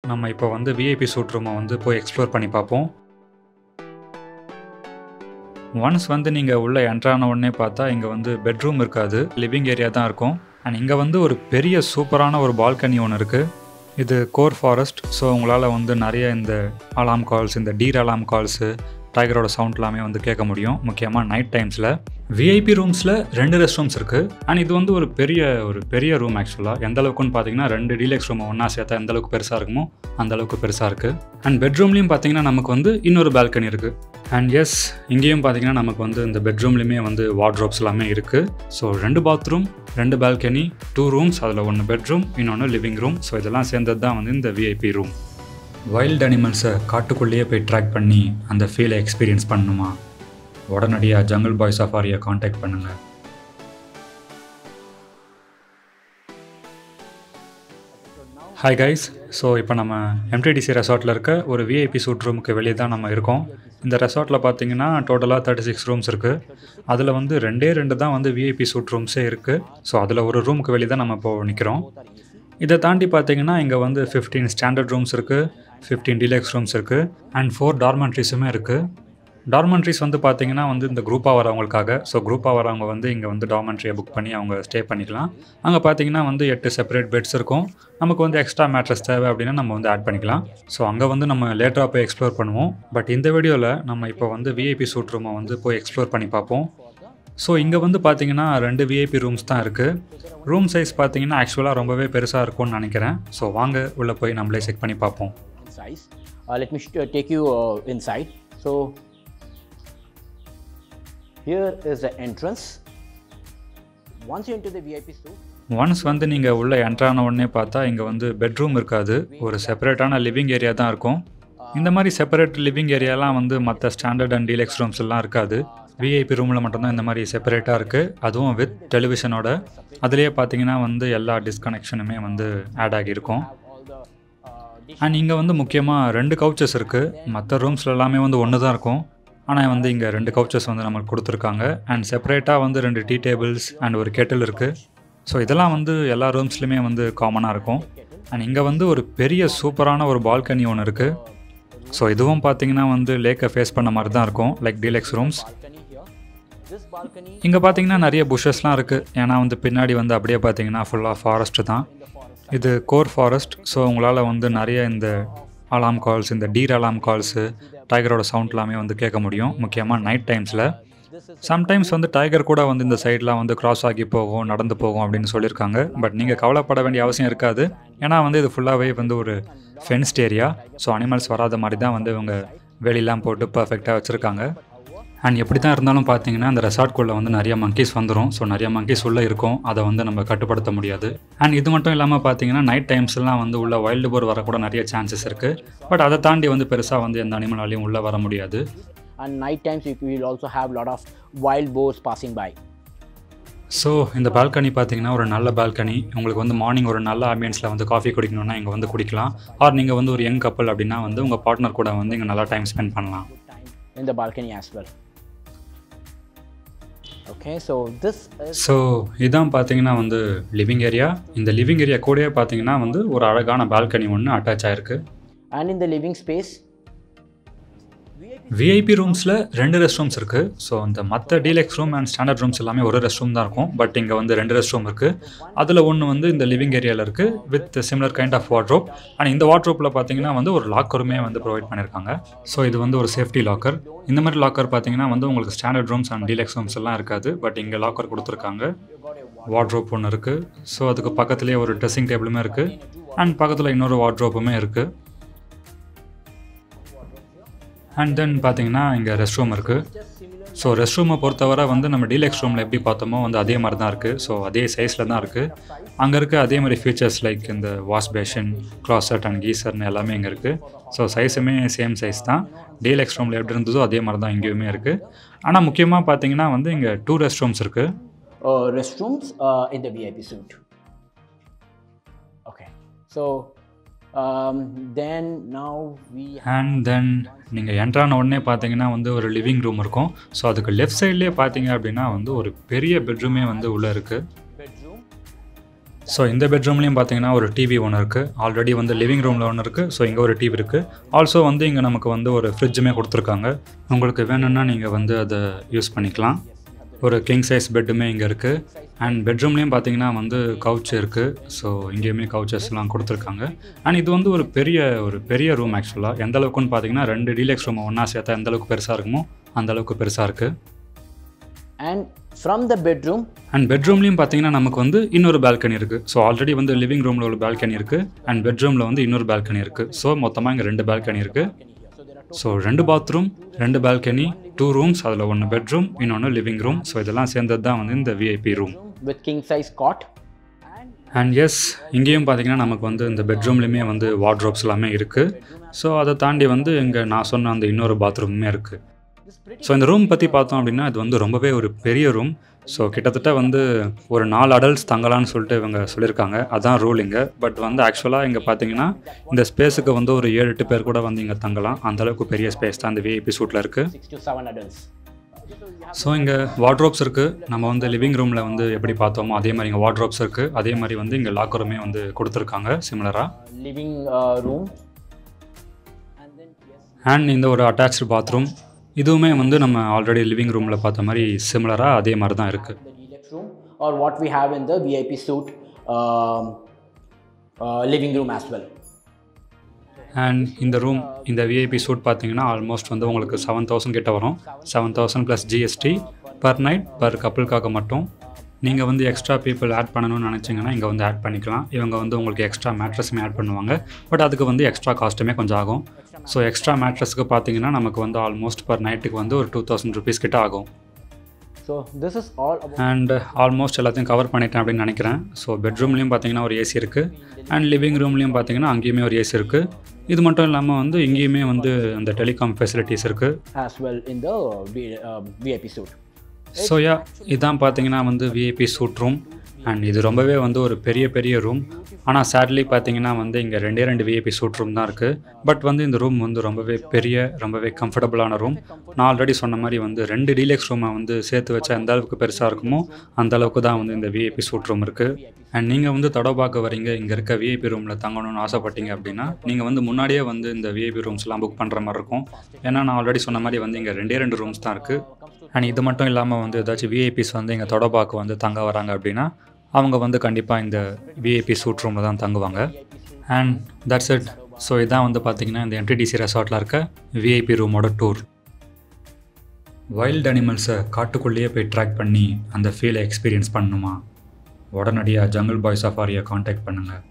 நம்ம இப்போ வந்து விஐபி சூட் ரூமை வந்து போய் எக்ஸ்ப்ளோர் பண்ணி பார்ப்போம். ஒன்ஸ் வந்து நீங்கள் உள்ளே என்ட்ரான உடனே பார்த்தா இங்கே வந்து பெட்ரூம் இருக்காது, லிவிங் ஏரியா தான் இருக்கும். அண்ட் இங்கே வந்து ஒரு பெரிய சூப்பரான ஒரு பால்கனி ஒன்று இருக்குது. இது கோர் ஃபாரஸ்ட். ஸோ உங்களால் வந்து நிறைய இந்த அலாம் கால்ஸ், இந்த டீர் அலாம் கால்ஸு, டைகரோட சவுண்ட் எல்லாமே வந்து கேட்க முடியும், முக்கியமாக நைட் டைம்ஸில். விஐபி ரூம்ஸில் 2 ரெஸ்ட் ரூம்ஸ் இருக்குது. அண்ட் இது வந்து ஒரு பெரிய ரூம் ஆக்சுவலாக. எந்த அளவுக்குன்னு பார்த்தீங்கன்னா 2 டீலக்ஸ் ரூமை ஒன்றா சேர்த்தா எந்த அளவுக்கு பெருசாக இருக்குமோ அந்த அளவுக்கு பெருசாக இருக்குது. அண்ட் பெட்ரூம்லேயும் பார்த்தீங்கன்னா நமக்கு வந்து இன்னொரு பால்கனி இருக்குது. அண்ட் எஸ், இங்கேயும் பார்த்தீங்கன்னா நமக்கு வந்து இந்த பெட்ரூம்லேயுமே வந்து வார்ட்ரோப்ஸ் எல்லாமே இருக்குது. ஸோ 2 பாத்ரூம், 2 பால்கனி, 2 ரூம்ஸ், அதில் 1 பெட்ரூம், இன்னொன்று லிவிங் ரூம். ஸோ இதெல்லாம் சேர்ந்தது தான் வந்து இந்த விஐபி ரூம். வைல்ட் அனிமல்ஸை காட்டுக்குள்ளேயே போய் ட்ராக் பண்ணி அந்த ஃபீலை எக்ஸ்பீரியன்ஸ் பண்ணணுமா? உடனடியாக ஜங்கிள் பாய் சஃபாரியை காண்டாக்ட் பண்ணுங்கள். Hi guys. ஸோ இப்போ நம்ம எம்டிடிசி ரெசார்ட்டில் இருக்க ஒரு விஐபி சூட் ரூமுக்கு வெளியே தான் நம்ம இருக்கோம். இந்த ரெசார்ட்டில் பார்த்தீங்கன்னா டோட்டலாக 36 ரூம்ஸ் இருக்குது. அதில் வந்து 2 தான் வந்து விஐபி சூட் ரூம்ஸே இருக்குது. ஸோ அதில் ஒரு ரூமுக்கு வெளியே தான் நம்ம இப்போது நிற்கிறோம். இதை தாண்டி பார்த்தீங்கன்னா இங்கே வந்து 15 ஸ்டாண்டர்ட் ரூம்ஸ் இருக்குது, 15 டீலக்ஸ் ரூம்ஸ் இருக்குது, அண்ட் 4 டார்மெண்ட்ரிஸுமே இருக்குது. டார்மெண்ட்ரிஸ் வந்து பார்த்தீங்கன்னா வந்து இந்த குரூப்பாக வரவங்களுக்காக. ஸோ குரூப்பாக வரவங்க வந்து இங்கே வந்து டார்மெண்ட்ரியை புக் பண்ணி அவங்க ஸ்டே பண்ணிக்கலாம். அங்கே பார்த்தீங்கன்னா வந்து 8 செப்பரேட் பெட்ஸ் இருக்கும். நமக்கு வந்து எக்ஸ்ட்ரா மேட்ரஸ் தேவை அப்படின்னா நம்ம வந்து ஆட் பண்ணிக்கலாம். ஸோ அங்கே வந்து நம்ம லேட்டராக போய் எக்ஸ்ப்ளோர் பண்ணுவோம். பட் இந்த வீடியோவில் நம்ம இப்போ வந்து விஐபி சூட் ரூமை வந்து போய் எக்ஸ்ப்ளோர் பண்ணி பார்ப்போம். ஸோ இங்கே வந்து பார்த்தீங்கன்னா 2 விஐபி ரூம்ஸ் தான் இருக்குது. ரூம் சைஸ் பார்த்தீங்கன்னா ஆக்சுவலாக ரொம்பவே பெருசாக இருக்கும்னு நினைக்கிறேன். ஸோ வாங்க உள்ளே போய் நம்மளே செக் பண்ணி பார்ப்போம். Let me take you inside. So here is the entrance. Once you enter the VIP suite, once வந்து நீங்கள் உள்ளே என்ட்ரான உடனே பார்த்தா இங்கே வந்து பெட்ரூம் இருக்காது, ஒரு செப்பரேட்டான லிவிங் ஏரியா தான் இருக்கும். இந்த மாதிரி செப்பரேட் லிவிங் ஏரியாலாம் வந்து மற்ற ஸ்டாண்டர்ட் அண்ட் டீலக்ஸ் ரூம்ஸ் எல்லாம் இருக்காது. விஐபி ரூமில் மட்டும்தான் இந்த மாதிரி செப்பரேட்டாக இருக்குது, அதுவும் வித் டெலிவிஷனோட. அதுலேயே பார்த்தீங்கன்னா வந்து எல்லா டிஸ்கனெக்ஷனுமே வந்து ஆட் ஆகியிருக்கும். அண்ட் இங்கே வந்து முக்கியமாக 2 கவுச்சஸ் இருக்குது. மற்ற ரூம்ஸில் எல்லாமே வந்து 1 தான் இருக்கும். ஆனால் வந்து இங்கே 2 கவுச்சஸ் வந்து நம்மளுக்கு கொடுத்துருக்காங்க. அண்ட் செப்பரேட்டாக வந்து 2 டீ டேபிள்ஸ் அண்ட் ஒரு கெட்டில் இருக்குது. ஸோ இதெல்லாம் வந்து எல்லா ரூம்ஸ்லையுமே வந்து காமனாக இருக்கும். அண்ட் இங்கே வந்து ஒரு பெரிய சூப்பரான ஒரு பால்கனி ஒன்று இருக்குது. ஸோ இதுவும் பார்த்தீங்கன்னா வந்து லேக்கை ஃபேஸ் பண்ண மாதிரி தான் இருக்கும், லைக் டீலக்ஸ் ரூம்ஸ். இங்கே பார்த்தீங்கன்னா நிறைய புஷஸ்லாம் இருக்குது. ஏன்னா வந்து பின்னாடி வந்து அப்படியே பார்த்தீங்கன்னா ஃபுல்லாக ஃபாரஸ்ட்டு தான். இது கோர் ஃபாரஸ்ட். ஸோ உங்களால் வந்து நிறைய இந்த அலாம் கால்ஸ், இந்த டீர் அலாம் கால்ஸு, டைகரோட சவுண்ட் எல்லாமே வந்து கேட்க முடியும், முக்கியமாக நைட் டைம்ஸில். சம்டைம்ஸ் வந்து டைகர் கூட வந்து இந்த சைட்லாம் வந்து கிராஸ் ஆகி போகும், நடந்து போகும் அப்படின்னு சொல்லியிருக்காங்க. பட் நீங்கள் கவலைப்பட வேண்டிய அவசியம் இருக்காது. ஏன்னா வந்து இது ஃபுல்லாகவே வந்து ஒரு ஃபென்ஸ்ட் ஏரியா. ஸோ அனிமல்ஸ் வராத மாதிரி தான் வந்து இவங்க வேலிலாம் போட்டு பர்ஃபெக்டாக வச்சுருக்காங்க. அண்ட் எப்படி தான் இருந்தாலும் பார்த்தீங்கன்னா இந்த ரெசார்ட்குள்ளே வந்து நிறைய மங்கீஸ் வந்துடும். ஸோ நிறைய மங்கீஸ் உள்ளே இருக்கும், அதை வந்து நம்ம கட்டுப்படுத்த முடியாது. அண்ட் இது மட்டும் இல்லாமல் பார்த்தீங்கன்னா நைட் டைம்ஸ்லாம் வந்து உள்ள வைல்டு போர் வரக்கூட நிறைய சான்சஸ் இருக்குது. பட் அதை தாண்டி வந்து பெருசாக வந்து எந்த அனிமலாலையும் உள்ளே வர முடியாது. and night times you will also have lot of wild boars passing by. So இந்த பால்கனி பார்த்தீங்கன்னா ஒரு நல்ல பால்கனி. உங்களுக்கு வந்து மார்னிங் ஒரு நல்ல ஆம்பியன்ஸில் வந்து காஃபி குடிக்கணும்னா இங்கே வந்து குடிக்கலாம். ஆர் நீங்கள் வந்து ஒரு யங் கப்பல் அப்படின்னா வந்து உங்கள் பார்ட்னர் கூட வந்து இங்கே நல்லா டைம் ஸ்பெண்ட் பண்ணலாம். In the balcony as well. Okay, so this is so இதான் பார்த்தீங்கன்னா வந்து லிவிங் ஏரியா. இந்த லிவிங் ஏரியா கூடயே பார்த்தீங்கன்னா வந்து ஒரு அழகான பால்கனி ஒன்று அட்டாச் ஆகிருக்கு. and in the living space VIP ரூம்ஸில் 2 ரெஸ்ட் ரூம்ஸ் இருக்குது. ஸோ இந்த மற்ற deluxe room and standard rooms எல்லாமே ஒரு ரெஸ்ட் ரூம் தான் இருக்கும். பட் இங்கே வந்து 2 ரெஸ்ட் ரூம் இருக்குது. அதில் ஒன்று வந்து இந்த லிவிங் ஏரியாவில் இருக்குது with similar kind of wardrobe. And இந்த வார்ட்ரோப்பில் பார்த்தீங்கன்னா வந்து ஒரு லாக்கருமே வந்து ப்ரொவைட் பண்ணியிருக்காங்க. ஸோ இது வந்து ஒரு சேஃப்டி லாக்கர். இந்த மாதிரி லாக்கர் பார்த்தீங்கன்னா வந்து உங்களுக்கு standard rooms and deluxe rooms எல்லாம் இருக்காது. பட் இங்கே லாக்கர் கொடுத்துருக்காங்க. வார்ட்ரோப் ஒன்று இருக்குது. ஸோ அதுக்கு பக்கத்துலேயே ஒரு ட்ரெஸ்ஸிங் டேபிளுமே இருக்குது. அண்ட் பக்கத்தில் இன்னொரு வார்ட்ரோப்புமே இருக்குது. அண்ட் தென் பார்த்தீங்கன்னா இங்கே ரெஸ்ட் ரூம் இருக்குது. ஸோ ரெஸ்ட் ரூமை பொறுத்தவரை வந்து நம்ம டீலக்ஸ் ரூமில் எப்படி பார்த்தோமோ வந்து அதே மாதிரி தான் இருக்குது. ஸோ அதே சைஸில் தான் இருக்குது. அங்கே இருக்க அதே மாதிரி ஃபீச்சர்ஸ் லைக் இந்த வாஷ் பேஷன், க்ளாசட் அண்ட் கீசர்னு எல்லாமே இங்கே இருக்குது. ஸோ சைஸுமே சேம் சைஸ் தான். டீலக்ஸ் ரூமில் எப்படி இருந்ததோ அதே மாதிரி தான் இங்கேயுமே இருக்குது. ஆனால் முக்கியமாக பார்த்தீங்கன்னா வந்து இங்கே 2 ரெஸ்ட் ரூம்ஸ் இருக்குது. restrooms in the VIP suite. Okay, so then now we and then நீங்கள் என்ட்ரான உடனே பார்த்தீங்கன்னா வந்து ஒரு லிவிங் ரூம் இருக்கும். ஸோ அதுக்கு லெஃப்ட் சைட்லேயே பார்த்தீங்க அப்படின்னா வந்து ஒரு பெரிய பெட்ரூமே வந்து உள்ளே இருக்குது. ஸோ இந்த பெட்ரூம்லேயும் பார்த்தீங்கன்னா ஒரு டிவி ஒன்று இருக்குது. ஆல்ரெடி வந்து லிவிங் ரூமில் ஒன்று இருக்குது. ஸோ இங்கே ஒரு டிவி இருக்குது. ஆல்சோ வந்து இங்கே நமக்கு வந்து ஒரு ஃப்ரிட்ஜுமே கொடுத்துருக்காங்க. உங்களுக்கு வேணும்னா நீங்கள் வந்து அதை யூஸ் பண்ணிக்கலாம். ஒரு கிங் சைஸ் பெட்டுமே இங்கே இருக்குது. அண்ட் பெட்ரூம்லேயும் பார்த்தீங்கன்னா வந்து கவுச் இருக்குது. ஸோ இங்கேயுமே கவுச்சஸ்லாம் கொடுத்துருக்காங்க. அண்ட் இது வந்து ஒரு பெரிய ரூம் ஆக்சுவலாக. எந்த அளவுக்குன்னு பார்த்தீங்கன்னா 2 டீலக்ஸ் ரூமை ஒன்றா சேர்த்தா எந்த அளவுக்கு பெருசாக இருக்குமோ அந்த அளவுக்கு பெருசாக இருக்குது. And from the bedroom, and பெட்ரூம்லேயும் பார்த்தீங்கன்னா நமக்கு வந்து இன்னொரு பால்கனி இருக்குது. ஸோ ஆல்ரெடி வந்து லிவிங் ரூமில் ஒரு பால்கனி இருக்குது. அண்ட் பெட்ரூமில் வந்து இன்னொரு பால்கனி இருக்குது. ஸோ மொத்தமாக இங்கே 2 பால்கனி இருக்குது. ஸோ 2 பாத்ரூம், 2 பால்கனி, 2 ரூம்ஸ், அதில் 1 பெட்ரூம், இன்னொன்று லிவிங் ரூம். ஸோ இதெல்லாம் சேர்ந்தது தான் வந்து இந்த VIP room. with king size cot. And yes, இங்கேயும் பார்த்தீங்கன்னா நமக்கு வந்து இந்த பெட்ரூம்லேயுமே வந்து வார்ட்ரோப்ஸ் எல்லாமே இருக்குது. ஸோ அதை தாண்டி வந்து இங்கே நான் சொன்ன அந்த இன்னொரு பாத்ரூமுமே இருக்குது. ஸோ இந்த ரூம் பற்றி பார்த்தோம் அப்படின்னா இது வந்து ரொம்பவே ஒரு பெரிய ரூம். ஸோ கிட்டத்தட்ட வந்து ஒரு 4 அடல்ட்ஸ் தங்கலான்னு சொல்லிட்டு இவங்க சொல்லியிருக்காங்க. அதான் ரூல் இங்கே. பட் வந்து ஆக்சுவலாக இங்கே பார்த்தீங்கன்னா இந்த ஸ்பேஸுக்கு வந்து ஒரு 7-8 பேர் கூட வந்து இங்கே தங்கலாம். அந்தளவுக்கு பெரிய ஸ்பேஸ் தான் இந்த விஐபி சூட்டில் இருக்குது. 6 to 7 adults. ஸோ இங்கே வார்ட்ரோப்ஸ் இருக்குது. நம்ம வந்து லிவிங் ரூமில் வந்து எப்படி பார்த்தோமோ அதே மாதிரி இங்கே வார்ட்ரோப்ஸ் இருக்குது. அதே மாதிரி வந்து இங்கே லாக்கருமே வந்து கொடுத்துருக்காங்க சிமிலராக. Living room. அண்ட் இந்த ஒரு அட்டாச்டு பாத்ரூம், இதுவுமே வந்து நம்ம ஆல்ரெடி லிவிங் ரூமில் பார்த்த மாதிரி சிமிலராக அதே மாதிரி தான் இருக்குது. The deluxe room or what we have in the VIP suite living room as well. And இந்த ரூம், இந்த விஐபி சூட் பார்த்தீங்கன்னா ஆல்மோஸ்ட் வந்து உங்களுக்கு 7,000 கிட்ட வரும். 7,000 plus GST per night per கப்புளுக்காக மட்டும். நீங்கள் வந்து எக்ஸ்ட்ரா பீப்புள் ஆட் பண்ணணும்னு நினச்சிங்கன்னா இங்கே வந்து ஆட் பண்ணிக்கலாம். இவங்க வந்து உங்களுக்கு எக்ஸ்ட்ரா மேட்ரஸுமே ஆட் பண்ணுவாங்க. பட் அதுக்கு வந்து எக்ஸ்ட்ரா காஸ்ட்டுமே கொஞ்சம் ஆகும். ஸோ எக்ஸ்ட்ரா மேட்ரஸுக்கு பார்த்தீங்கன்னா நமக்கு வந்து ஆல்மோஸ்ட் பர் நைட்டுக்கு வந்து ஒரு 2,000 ருபீஸ் கிட்ட ஆகும். So this is all about. And almost எல்லாத்தையும் கவர் பண்ணிட்டேன் அப்படின்னு நினைக்கிறேன். ஸோ பெட்ரூம்லேயும் பார்த்தீங்கன்னா ஒரு ஏசி இருக்குது. அண்ட் லிவிங் ரூம்லேயும் பார்த்தீங்கன்னா அங்கேயுமே ஒரு ஏசி இருக்குது. இது மட்டும் இல்லாமல் வந்து இங்கேயுமே வந்து அந்த டெலிகாம் ஃபெசிலிட்டிஸ் இருக்குது. As well in the VIP suite. So இதான் பார்த்தீங்கன்னா வந்து விஐபி சூட் ரூம். அண்ட் இது ரொம்பவே வந்து ஒரு பெரிய ரூம். ஆனால் சேட்லி பார்த்தீங்கன்னா வந்து இங்கே 2 விஐபி சூட் ரூம் தான் இருக்குது. பட் வந்து இந்த ரூம் வந்து ரொம்பவே கம்ஃபர்டபுளான ரூம். நான் ஆல்ரெடி சொன்ன மாதிரி வந்து 2 டீலக்ஸ் ரூமை வந்து சேர்த்து வச்சா எந்த அளவுக்கு பெருசாக இருக்குமோ அந்த அளவுக்கு தான் வந்து இந்த விஐபி சூட் ரூம் இருக்குது. அண்ட் நீங்கள் வந்து தடோபாக்க வரீங்க, இங்கே இருக்க விஐபி ரூமில் தங்கணும்னு ஆசைப்பட்டீங்க அப்படின்னா நீங்கள் வந்து முன்னாடியே வந்து இந்த விஐபி ரூம்ஸ்லாம் புக் பண்ணுற மாதிரி இருக்கும். ஏன்னா நான் ஆல்ரெடி சொன்ன மாதிரி வந்து இங்கே 2 ரூம்ஸ் தான் இருக்குது. அண்ட் இது மட்டும் இல்லாமல் வந்து ஏதாச்சும் விஐபிஸ் வந்து இங்கே தடோபாக்கு வந்து தங்க வராங்க அப்படின்னா அவங்க வந்து கண்டிப்பாக இந்த விஐபி சூட் ரூமில் தான் தங்குவாங்க. And that's it. ஸோ இதான் வந்து பார்த்திங்கன்னா இந்த எம்டிடிசி ரெசார்ட்டில் இருக்க விஐபி ரூமோட டூர். வைல்ட் அனிமல்ஸை காட்டுக்குள்ளேயே போய் ட்ராக் பண்ணி அந்த ஃபீலை எக்ஸ்பீரியன்ஸ் பண்ணணுமா? உடனடியாக ஜங்கிள் பாய் சஃபாரியை காண்டாக்ட் பண்ணுங்கள்.